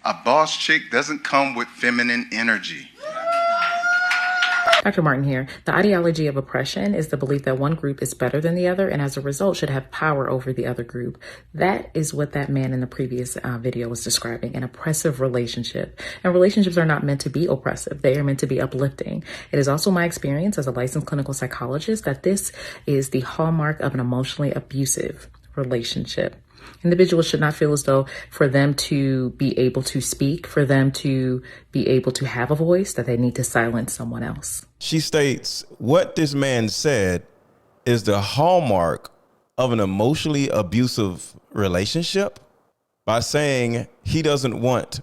A boss chick doesn't come with feminine energy. Dr. Martin here. The ideology of oppression is the belief that one group is better than the other and as a result should have power over the other group. That is what that man in the previous video was describing, an oppressive relationship. And relationships are not meant to be oppressive. They are meant to be uplifting. It is also my experience as a licensed clinical psychologist that this is the hallmark of an emotionally abusive relationship. Individuals should not feel as though for them to be able to speak, for them to be able to have a voice, that they need to silence someone else. She states what this man said is the hallmark of an emotionally abusive relationship by saying he doesn't want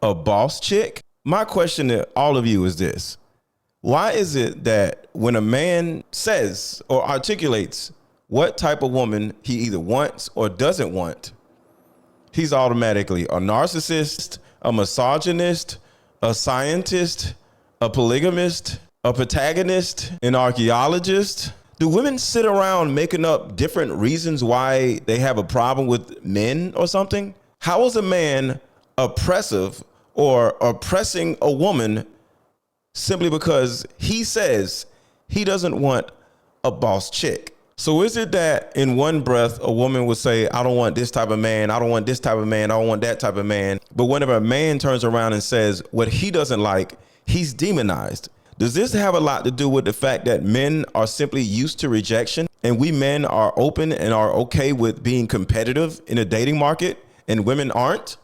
a boss chick. My question to all of you is this. Why is it that when a man says or articulates what type of woman he either wants or doesn't want, he's automatically a narcissist, a misogynist, a scientist, a polygamist, a protagonist, an archaeologist? Do women sit around making up different reasons why they have a problem with men or something? How is a man oppressive or oppressing a woman simply because he says he doesn't want a boss chick? So is it that in one breath, a woman would say, I don't want this type of man, I don't want this type of man, I don't want that type of man. But whenever a man turns around and says what he doesn't like, he's demonized. Does this have a lot to do with the fact that men are simply used to rejection and we men are open and are okay with being competitive in a dating market and women aren't?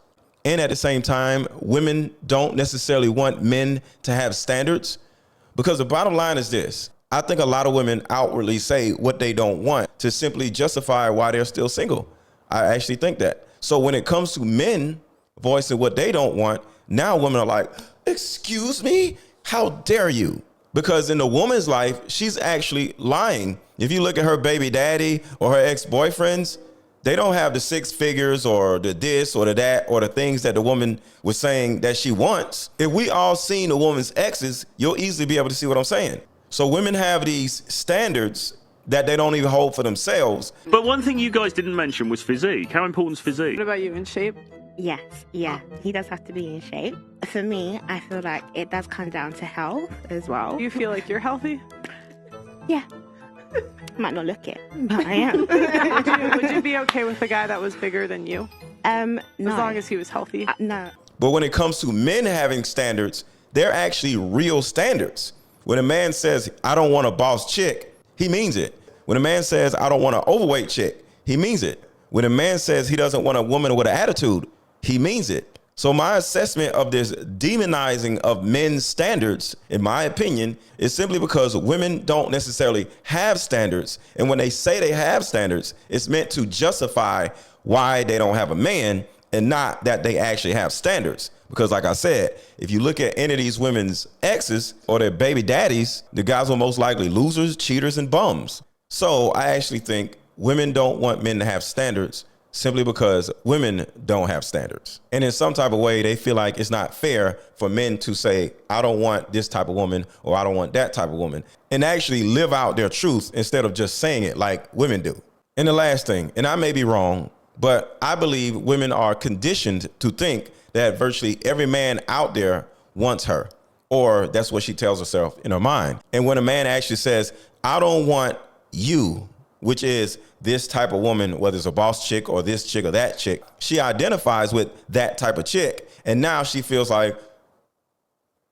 And at the same time, women don't necessarily want men to have standards? Because the bottom line is this. I think a lot of women outwardly say what they don't want to simply justify why they're still single. I actually think that. So when it comes to men voicing what they don't want, now women are like, excuse me? How dare you? Because in the woman's life, she's actually lying. If you look at her baby daddy or her ex-boyfriends, they don't have the six figures or the this or the that or the things that the woman was saying that she wants. If we all seen a woman's exes, you'll easily be able to see what I'm saying. So women have these standards that they don't even hold for themselves. But one thing you guys didn't mention was physique. How important is physique? What about you, in shape? Yes, yeah. He does have to be in shape. For me, I feel like it does come down to health as well. Do you feel like you're healthy? Yeah. Might not look it, but I am. Would you be okay with a guy that was bigger than you? No. As long as he was healthy? No. But when it comes to men having standards, they're actually real standards. When a man says, I don't want a boss chick, he means it. When a man says, I don't want an overweight chick, he means it. When a man says he doesn't want a woman with an attitude, he means it. So my assessment of this demonizing of men's standards, in my opinion, is simply because women don't necessarily have standards. And when they say they have standards, it's meant to justify why they don't have a man and not that they actually have standards. Because like I said, if you look at any of these women's exes or their baby daddies, the guys were most likely losers, cheaters, and bums. So I actually think women don't want men to have standards simply because women don't have standards. And in some type of way, they feel like it's not fair for men to say, I don't want this type of woman or I don't want that type of woman, and actually live out their truth instead of just saying it like women do. And the last thing, and I may be wrong, but I believe women are conditioned to think that virtually every man out there wants her, or that's what she tells herself in her mind. And when a man actually says, I don't want you, which is this type of woman, whether it's a boss chick or this chick or that chick, she identifies with that type of chick. And now she feels like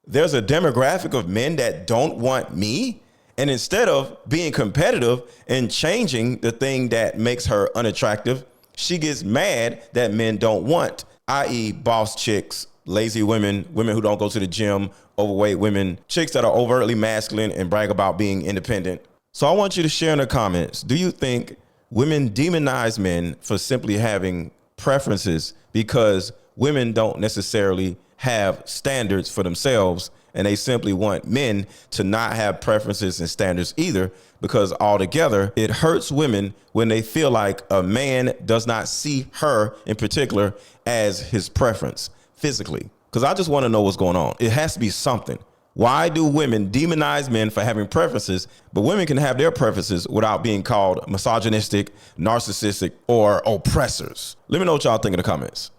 there's a demographic of men that don't want me. And instead of being competitive and changing the thing that makes her unattractive, she gets mad that men don't want, i.e. boss chicks, lazy women, women who don't go to the gym, overweight women, chicks that are overtly masculine and brag about being independent. So I want you to share in the comments, do you think women demonize men for simply having preferences because women don't necessarily have standards for themselves and they simply want men to not have preferences and standards either, because altogether it hurts women when they feel like a man does not see her in particular as his preference physically? Because I just want to know what's going on. It has to be something. Why do women demonize men for having preferences, but women can have their preferences without being called misogynistic, narcissistic, or oppressors? Let me know what y'all think in the comments.